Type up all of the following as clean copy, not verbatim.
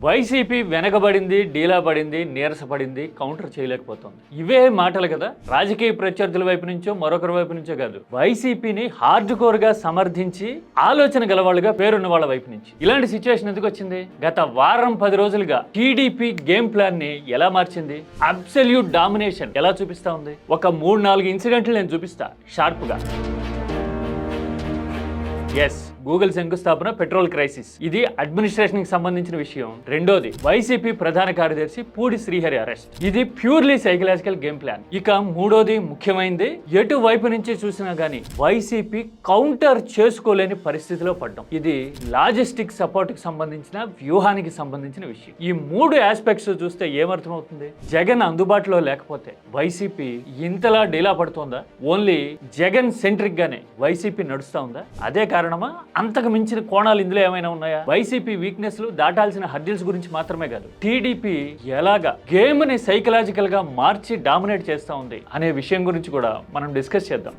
YCP వెనకబడింది, డీలా పడింది, నీరసపడింది, counter చేయలేకపోతుంది. ఇవే మాటలు కదా రాజకీయ ప్రత్యర్థుల వైపు నుంచో మరొకరి వైపు నుంచో కాదు, వైసీపీని హార్డ్ కోర్ గా సమర్థించి ఆలోచన గలవాళ్ళుగా పేరున్న వాళ్ళ వైపు నుంచి. ఇలాంటి సిచ్యువేషన్ ఎందుకు వచ్చింది? గత వారం 10 రోజులుగా టీడీపీ గేమ్ ప్లాన్ ని ఎలా మార్చింది, అబ్సల్యూట్ డామినేషన్ ఎలా చూపిస్తా ఉంది. ఒక 3-4 ఇన్సిడెంట్లు నేను చూపిస్తా షార్ప్ గా. ఎస్, గూగుల్ శంకుస్థాపన, పెట్రోల్ క్రైసిస్, ఇది అడ్మినిస్ట్రేషన్ కి సంబంధించిన విషయం. రెండోది వైసీపీ ప్రధాన కార్యదర్శి పూడి శ్రీహరి అరెస్ట్, ఇది ప్యూర్లీ సైకలాజికల్ గేమ్ ప్లాన్. ఇక మూడోది ముఖ్యమైనది, ఎటు వైపు నుంచి చూసినా గానీ వైసీపీ కౌంటర్ చేసుకోలేని పరిస్థితిలో పడ్డం. ఇది లాజిస్టిక్ సపోర్ట్ కి సంబంధించిన వ్యూహానికి సంబంధించిన విషయం. ఈ 3 ఆస్పెక్ట్స్ చూస్తే ఏమర్థమవుతుంది? జగన్ అందుబాటులో లేకపోతే వైసీపీ ఇంతలా డీలా పడుతోందా? ఓన్లీ జగన్ సెంట్రిక్ గానే వైసీపీ నడుస్తా ఉందా? అదే కారణమా? అంతకు మించిన కోణాలు ఇందులో ఏమైనా ఉన్నాయా? వైసీపీ వీక్నెస్లు, దాటాల్సిన హర్డిల్స్ గురించి మాత్రమే కాదు, టీడీపీ ఎలాగా గేమ్ ని సైకలాజికల్ గా మార్చి డామినేట్ చేస్తా ఉంది అనే విషయం గురించి కూడా మనం డిస్కస్ చేద్దాం.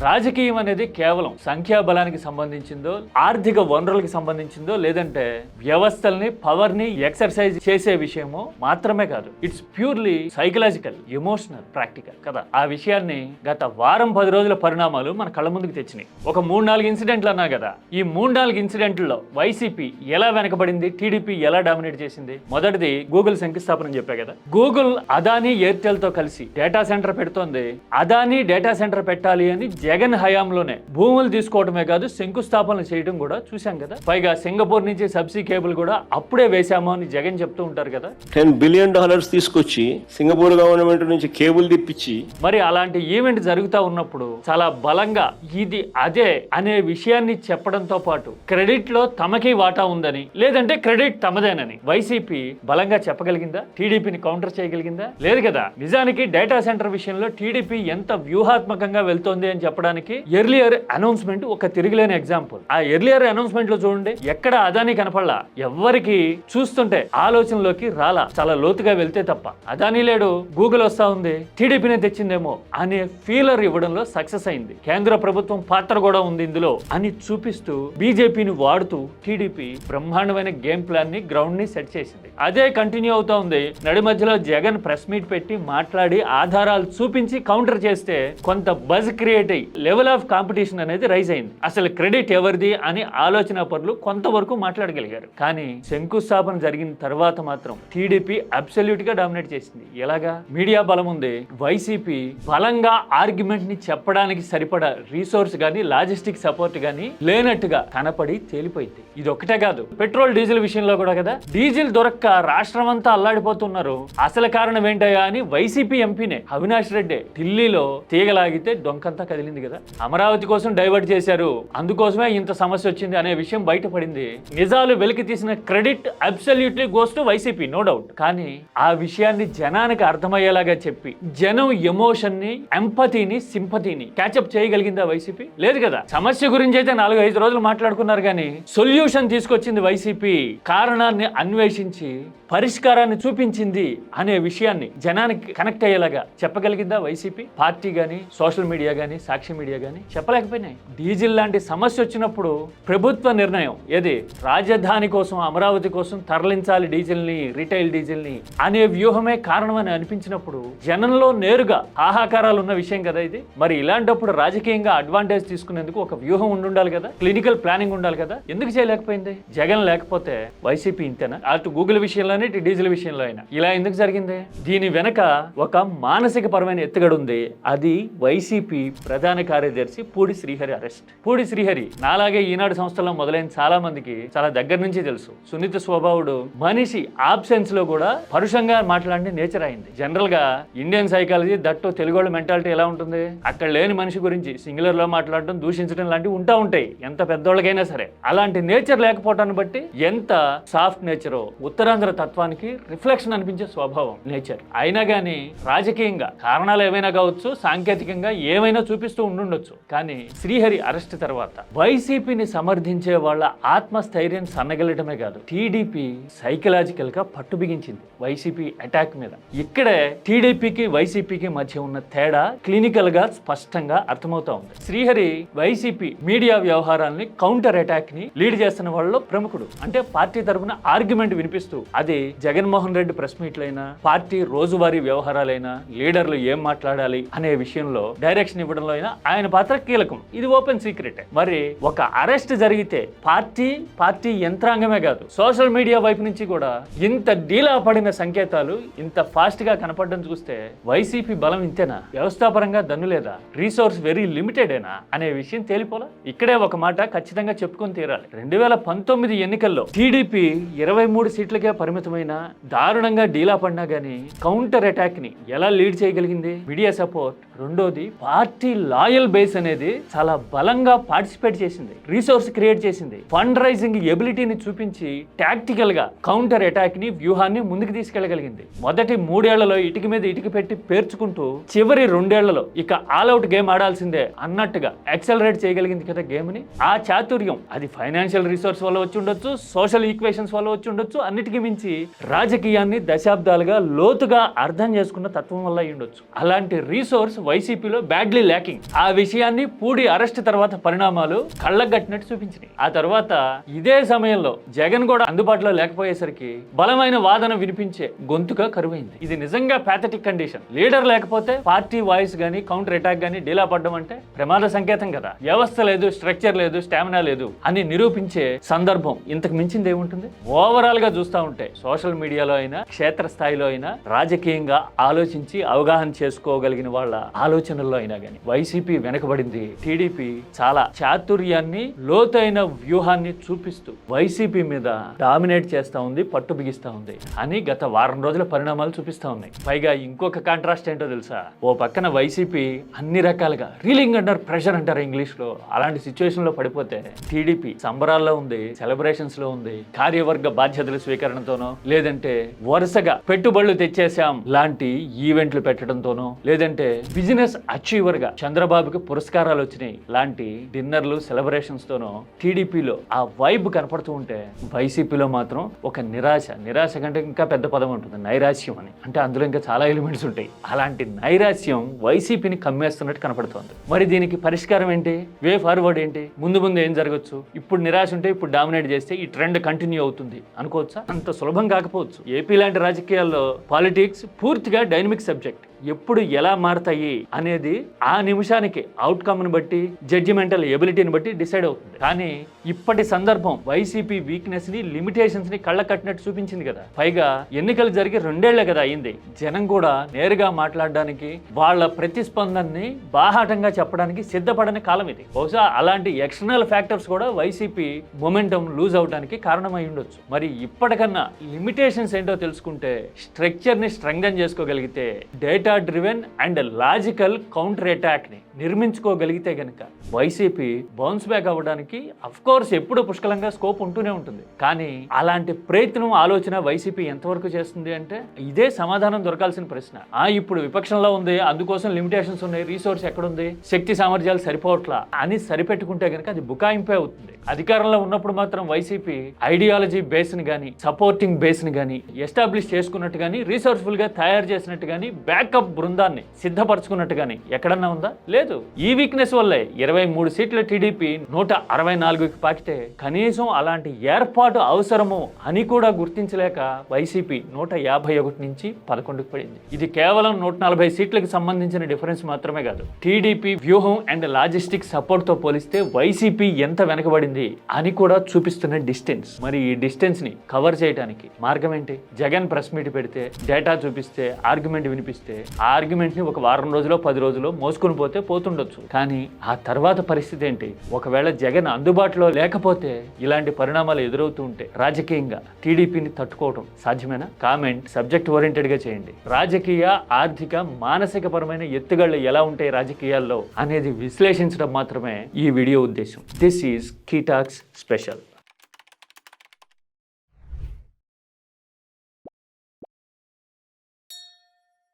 రాజకీయం అనేది కేవలం సంఖ్యాబలానికి సంబంధించిందో, ఆర్థిక వనరులకు సంబంధించిందో, లేదంటే వ్యవస్థల్ని, పవర్ ని ఎక్సర్సైజ్ చేసే విషయమో మాత్రమే కాదు. It's purely psychological, emotional, practical కదా. ఆ విషయాన్ని గత వారం 10 రోజుల పరిణామాలు మన కళ్ళ ముందుకు తెచ్చినాయి. ఒక 3-4 ఇన్సిడెంట్లు అన్నా కదా. ఈ 3-4 ఇన్సిడెంట్లలో వైసీపీ ఎలా వెనకబడింది, టీడీపీ ఎలా డామినేట్ చేసింది? మొదటిది గూగుల్ శంకుస్థాపన చెప్పా కదా. గూగుల్ అదానీ, ఎయిర్టెల్ తో కలిసి డేటా సెంటర్ పెడుతోంది. అదానీ డేటా సెంటర్ పెట్టాలి అని జగన్ హయాంలోనే భూములు తీసుకోవడమే కాదు, శంకుస్థాపనలు చేయడం కూడా చూసాం కదా. పైగా సింగపూర్ నుంచి సబ్సీ కేబుల్ కూడా అప్పుడే వేశామో అని జగన్ చెప్తూ ఉంటారు కదా. $10 బిలియన్ తీసుకొచ్చి సింగపూర్ గవర్నమెంట్ నుంచి కేబుల్ తిప్పించి. మరి అలాంటి ఈవెంట్ జరుగుతూ ఉన్నప్పుడు చాలా బలంగా ఇది అదే అనే విషయాన్ని చెప్పడంతో పాటు క్రెడిట్ లో తమకి వాటా ఉందని, లేదంటే క్రెడిట్ తమదేనని వైసీపీ బలంగా చెప్పగలిగిందా? టీడీపీని కౌంటర్ చేయగలిగిందా? లేదు కదా. నిజానికి డేటా సెంటర్ విషయంలో టీడీపీ ఎంత వ్యూహాత్మకంగా వెళ్తోంది అని చెప్పడానికి ఎర్లియర్ అనౌన్స్మెంట్ ఒక తిరిగిలేని ఎగ్జాంపుల్. ఆ ఎర్లియర్ అనౌన్స్మెంట్ లో చూడండి, ఎక్కడ అదానీ కనపడలా, ఎవ్వరికి చూస్తుంటే ఆలోచనలోకి రాలా, చాలా లోతుగా వెళ్తే తప్ప. అదానీ లేడు, గూగుల్ వస్తా ఉంది, టీడీపీనే తెచ్చిందేమో అనే ఫీలర్ ఇవ్వడంలో సక్సెస్ అయింది. కేంద్ర ప్రభుత్వం పాత్ర కూడా ఉంది ఇందులో అని చూపిస్తూ బీజేపీని వాడుతూ టీడీపీ బ్రహ్మాండమైన గేమ్ ప్లాన్ ని, గ్రౌండ్ ని సెట్ చేసింది. అదే కంటిన్యూ అవుతా ఉంది. నడి మధ్యలో జగన్ ప్రెస్ మీట్ పెట్టి మాట్లాడి ఆధారాలు చూపించి కౌంటర్ చేస్తే కొంత బజ్ క్రియేట్ అయ్యి లెవెల్ ఆఫ్ కాంపిటీషన్ అనేది రైజ్ అయింది. అసలు క్రెడిట్ ఎవరిది అని ఆలోచన పరులు కొంతవరకు మాట్లాడగలిగారు. కానీ శంకుస్థాపన జరిగిన తర్వాత మాత్రం టీడీపీ అబ్సల్యూట్ గా డామినేట్ చేసింది. ఎలాగా? మీడియా బలం ఉంది. వైసీపీ బలంగా ఆర్గ్యుమెంట్ ని చెప్పడానికి సరిపడా రీసోర్స్ గానీ, లాజిస్టిక్ సపోర్ట్ గానీ లేనట్టుగా కనపడి తేలిపోయింది. ఇది ఒక్కటే కాదు, పెట్రోల్ డీజిల్ విషయంలో కూడా కదా. డీజిల్ దొరక్క రాష్ట్రం అంతా అల్లాడిపోతున్నారు. అసలు కారణం ఏంటయ్యా అని వైసీపీ ఎంపీనే అవినాష్ రెడ్డి ఢిల్లీలో తీగలాగితే డొంకంతా కదిలింది కదా. అమరావతి కోసం డైవర్ట్ చేశారు, అందుకోసమే ఇంత సమస్య వచ్చింది అనే విషయం బయటపడింది. నిజాలు వెలికి తీసిన credit absolutely goes to YCP, no doubt. కానీ ఆ విషయాన్ని జనానికి అర్థమయ్యేలాగా చెప్పి జనం ఎమోషన్ ని, ఎంపతిని, సింపతిని క్యాచప్ చేయగలిగిందా వైసీపీ? లేదు కదా. సమస్య గురించి అయితే 4-5 రోజులు మాట్లాడుకున్నారు కానీ సొల్యూషన్ తీసుకొచ్చింది వైసీపీ. కారణాన్ని అన్వేషించి పరిష్కారాన్ని చూపించింది అనే విషయాన్ని జనానికి కనెక్ట్ అయ్యేలాగా చెప్పగలిగిందా వైసీపీ? పార్టీ గానీ, సోషల్ మీడియా గానీ, సాక్షి మీడియా గానీ చెప్పలేకపోయినాయి. డీజిల్ లాంటి సమస్య వచ్చినప్పుడు ప్రభుత్వ నిర్ణయం ఏది? రాజధాని కోసం, అమరావతి కోసం తరలించాలి డీజిల్ ని, రిటైల్ డీజిల్ ని అనే వ్యూహమే కారణమని అనిపించినప్పుడు జనంలో నేరుగా హాహాకారాలు ఉన్న విషయం కదా ఇది. మరి ఇలాంటప్పుడు రాజకీయంగా అడ్వాంటేజ్ తీసుకునేందుకు ఒక వ్యూహం ఉండాలి కదా, క్లినికల్ ప్లానింగ్ ఉండాలి కదా. ఎందుకు చేయలేకపోయింది? జగన్ లేకపోతే వైసీపీ ఇంతేనా? అటు గూగుల్ విషయంలో, ఇటు డీజిల్ విషయంలో అయినా ఇలా ఎందుకు జరిగింది? దీని వెనక ఒక మానసిక పరమైన ఎత్తుగడ ఉంది. అది వైసీపీ ప్రధాన కార్యదర్శి పూడి శ్రీహరి అరెస్ట్. పూడి శ్రీహరి నాలాగే ఈనాడు సంస్థలో మొదలైన చాలా మందికి చాలా దగ్గర నుంచి తెలుసు. సున్నిత స్వభావుడు, మనిషి ఆబ్సెన్స్ లో కూడా పరుషంగా మాట్లాడిన నేచర్ అయింది. జనరల్ గా ఇండియన్ సైకాలజీ, దట్టు తెలుగోళ్ళ మెంటాలిటీ ఎలా ఉంటుంది? అక్కడ లేని మనిషి గురించి సింగులర్ లో మాట్లాడడం, దూషించడం లాంటివి ఉంటాయి ఎంత పెద్దోళ్ళకైనా సరే. అలాంటి నేచర్ లేకపోవటాన్ని బట్టి ఎంత సాఫ్ట్ నేచరో, ఉత్తరాంధ్ర తత్వానికి రిఫ్లెక్షన్ అనిపించే స్వభావం నేచర్. అయినా కానీ రాజకీయంగా కారణాలు ఏమైనా కావచ్చు, సాంకేతికంగా ఏమైనా చూపిస్తూ నడుస్తూ ఉండుండొచ్చు. కానీ శ్రీహరి అరెస్ట్ తర్వాత వైసీపీని సమర్థించే వాళ్ళ ఆత్మస్థైర్యం సన్నగిల్లటమే కాదు, టీడీపీ సైకలాజికల్ గా పట్టు బిగించింది వైసీపీ అటాక్ మీద. ఇక్కడే టీడీపీకి వైసీపీకి మధ్య ఉన్న తేడా క్లినికల్ గా స్పష్టంగా అర్థమవుతా ఉంది. శ్రీహరి వైసీపీ మీడియా వ్యవహారాల్ని కౌంటర్ అటాక్ ని లీడ్ చేస్తున్న వాళ్ళలో ప్రముఖుడు. అంటే పార్టీ తరఫున ఆర్గ్యుమెంట్ వినిపిస్తూ అది జగన్మోహన్ రెడ్డి ప్రెస్ మీట్లైనా, పార్టీ రోజువారీ వ్యవహారాలైనా, లీడర్లు ఏం మాట్లాడాలి అనే విషయంలో డైరెక్షన్ ఇవ్వడంలో అయినా ఆయన పాత్ర కీలకం. ఇది ఓపెన్ సీక్రెట్. మరి ఒక అరెస్ట్ జరిగితే పార్టీ యంత్రాంగమే కాదు, సోషల్ మీడియా వైపు నుంచి కూడా ఇంత డీలా పడిన సంకేతాలు ఇంత ఫాస్ట్ గా కనపడడం చూస్తే వైసీపీ బలం ఇంతేనా? వ్యవస్థాపరంగా దన్నులేదా? రీసోర్స్ వెరీ లిమిటెడేనా అనే విషయం తేలిపోలా. ఇక్కడే ఒక మాట ఖచ్చితంగా చెప్పుకొని తీరాలి. 2019 ఎన్నికల్లో టీడీపీ 23 సీట్లకే పరిమితమైన దారుణంగా డీలా పడినా గానీ కౌంటర్ అటాక్ ని ఎలా లీడ్ చేయగలిగింది? Media support. రెండోది, పార్టీ లాయల్ బేస్ అనేది చాలా బలంగా పార్టిసిపేట్ చేసింది, రిసోర్స్ క్రియేట్ చేసింది, ఫండ్ రైజింగ్ ఎబిలిటీని చూపించి టాక్టికల్ గా కౌంటర్ అటాక్ ని, వ్యూహాన్ని ముందుకు తీసుకెళ్లగలిగింది. మొదటి 3 ఏళ్లలో ఇటుక మీద ఇటుక పెట్టి పేర్చుకుంటూ చివరి 2 ఏళ్లలో ఇక ఆల్అౌట్ గేమ్ ఆడాల్సిందే అన్నట్టుగా యాక్సలరేట్ చేయగలిగింది కదా గేమ్ ని. ఆ చాతుర్యం అది ఫైనాన్షియల్ రిసోర్స్ వల్ల వచ్చి ఉండొచ్చు, సోషల్ ఈక్వేషన్స్ వల్ల వచ్చి ఉండొచ్చు, అన్నిటికీ మించి రాజకీయాన్ని దశాబ్దాలుగా లోతుగా అర్థం చేసుకున్న తత్వం వల్ల ఉండొచ్చు. అలాంటి రీసోర్స్ వైసీపీలో బ్యాడ్లీ ల్యాకింగ్. ఆ విషయాన్ని పూడి అరెస్ట్ తర్వాత పరిణామాలు కళ్ళగట్టినట్టు చూపించినాయి. ఆ తర్వాత ఇదే సమయంలో జగన్ కూడా అందుబాటులో లేకపోయేసరికి బలమైన వాదన వినిపించే గొంతుగా కరువైంది. ఇది నిజంగా ప్యాథటిక్ కండిషన్. లీడర్ లేకపోతే పార్టీ వాయిస్ గానీ, కౌంటర్ అటాక్ గానీ డీలా పడడం అంటే ప్రమాద సంకేతం కదా. వ్యవస్థ లేదు, స్ట్రక్చర్ లేదు, స్టామినా లేదు అని నిరూపించే సందర్భం ఇంతకు మించింది ఏముంటుంది? ఓవరాల్ గా చూస్తా ఉంటే సోషల్ మీడియాలో అయినా, క్షేత్రస్థాయిలో అయినా, రాజకీయంగా ఆలోచించి అవగాహన చేసుకోగలిగిన వాళ్ళ ఆలోచనల్లో అయినా కానీ వైసీపీ వెనకబడింది. టీడీపీ చాలా చాతుర్యాన్ని, లోతైన వ్యూహాన్ని చూపిస్తూ వైసీపీ మీద డామినేట్ చేస్తా ఉంది, పట్టు బిగిస్తా ఉంది అని గత వారం రోజుల పరిణామాలు చూపిస్తా ఉన్నాయి. పైగా ఇంకొక కాంట్రాస్ట్ ఏంటో తెలుసా? ఓ పక్కన వైసీపీ అన్ని రకాలుగా రీలింగ్ అండర్ ప్రెషర్ అంటారు ఇంగ్లీష్ లో, అలాంటి సిచ్యువేషన్ లో పడిపోతే టీడీపీ సంబరాల్లో ఉంది, సెలబ్రేషన్స్ లో ఉంది, కార్యవర్గ బాధ్యతల స్వీకరణతోనో, లేదంటే వరుసగా పెట్టుబడులు తెచ్చేసాం లాంటి ఈవెంట్లు పెట్టడంతోనో, లేదంటే బిజినెస్ అచీవర్ గా చంద్రబాబుకి పురస్కారాలు వచ్చినాయి లాంటి డిన్నర్లు, సెలబ్రేషన్స్ తోనో టీడీపీలో ఆ వైబ్ కనపడుతూ ఉంటే వైసీపీలో మాత్రం ఒక నిరాశ కంటే ఇంకా పెద్ద పదం ఉంటుంది, నైరాశ్యం అని. అంటే అందులో ఇంకా చాలా ఎలిమెంట్స్ ఉంటాయి. అలాంటి నైరాశ్యం వైసీపీని కమ్మేస్తున్నట్టు కనపడుతోంది. మరి దీనికి పరిష్కారం ఏంటి? వే ఫార్వర్డ్ ఏంటి? ముందు ఏం జరగచ్చు? ఇప్పుడు నిరాశ ఉంటే ఇప్పుడు డామినేట్ చేస్తే ఈ ట్రెండ్ కంటిన్యూ అవుతుంది అనుకోవచ్చా? అంత సులభం కాకపోవచ్చు. ఏపీ లాంటి రాజకీయాల్లో పాలిటిక్స్ పూర్తిగా డైనమిక్ సబ్జెక్ట్. ఎప్పుడు ఎలా మారతాయి అనేది ఆ నిమిషానికి అవుట్కమ్ని బట్టి, జడ్జిమెంటల్ ఎబిలిటీని బట్టి డిసైడ్ అవుతుంది. కానీ ఇప్పటి సందర్భం వైసీపీ వీక్నెస్ ని, లిమిటేషన్స్ ని కళ్ళ కట్టినట్టు చూపించింది కదా. పైగా ఎన్నికలు జరిగి 2 ఏళ్లే కదా అయింది. జనం కూడా నేరుగా మాట్లాడడానికి, వాళ్ళ ప్రతిస్పందనని బాహాటంగా చెప్పడానికి సిద్ధపడని కాలం ఇది. బహుశా అలాంటి ఎక్స్టర్నల్ ఫ్యాక్టర్స్ కూడా వైసీపీ మొమెంటం లూజ్ అవడానికి కారణమై ఉండొచ్చు. మరి ఇప్పటికన్నా లిమిటేషన్స్ ఏంటో తెలుసుకుంటే, స్ట్రక్చర్ ని స్ట్రెంగ్థెన్ చేసుకోగలిగితే, data driven and logical counter attack ని నిర్మించుకోగలిగితే గనక వైసీపీ బౌన్స్ బ్యాక్ అవ్వడానికి అఫ్ కోర్స్ ఎప్పుడు పుష్కలంగా స్కోప్ ఉంటూనే ఉంటుంది. కానీ అలాంటి ప్రయత్నం, ఆలోచన వైసీపీ ఎంతవరకు చేస్తుంది అంటే ఇదే సమాధానం దొరకాల్సిన ప్రశ్న. ఇప్పుడు విపక్షంలో ఉంది, అందుకోసం లిమిటేషన్స్ ఉన్నాయి, రీసోర్స్ ఎక్కడుంది, శక్తి సామర్థ్యాలు సరిపోవట్లా అని సరిపెట్టుకుంటే గనక అది బుకాయింపే అవుతుంది. అధికారంలో ఉన్నప్పుడు మాత్రం వైసీపీ ఐడియాలజీ బేస్ ని గానీ, సపోర్టింగ్ బేస్ ని గానీ ఎస్టాబ్లిష్ చేసుకున్నట్టు గానీ, రీసోర్స్ఫుల్ గా తయారు చేసినట్టు గానీ, బ్యాకప్ బృందాన్ని సిద్ధపరచుకున్నట్టు గానీ ఎక్కడన్నా ఉందా? లేదు. ఈ వీక్నెస్ వల్లే 23 సీట్ల టీడీపీ 164కి పాకితే కనీసం అలాంటి ఏర్పాటు అవసరము అని కూడా గుర్తించలేక వైసీపీ 151 నుంచి 11కి పడింది. ఇది కేవలం 140 సీట్లకు సంబంధించిన డిఫరెన్స్ మాత్రమే కాదు. టీడీపీ వ్యూహం అండ్ లాజిస్టిక్ సపోర్ట్ తో పోలిస్తే వైసీపీ ఎంత వెనకబడింది అని కూడా చూపిస్తున్న డిస్టెన్స్. మరి ఈ డిస్టెన్స్ ని కవర్ చేయడానికి మార్గం ఏంటి? జగన్ ప్రెస్ మీట్ పెడితే, డేటా చూపిస్తే, ఆర్గ్యుమెంట్ వినిపిస్తే, ఆ ఆర్గ్యుమెంట్ ని ఒక వారం రోజులో 10 రోజుల్లో మోసుకుని పోతుండొచ్చు. కానీ ఆ తర్వాత పరిస్థితి ఏంటి? ఒకవేళ జగన్ అందుబాటులో లేకపోతే, ఇలాంటి పరిణామాలు ఎదురవుతూ ఉంటే రాజకీయంగా టీడీపీని తట్టుకోవడం సాధ్యమేనా? కామెంట్ సబ్జెక్ట్ ఓరియంటెడ్ గా చేయండి. రాజకీయ, ఆర్థిక, మానసిక పరమైన ఎత్తుగళ్ళు ఎలా ఉంటాయి రాజకీయాల్లో అనేది విశ్లేషించడం మాత్రమే ఈ వీడియో ఉద్దేశం. This is key talks special.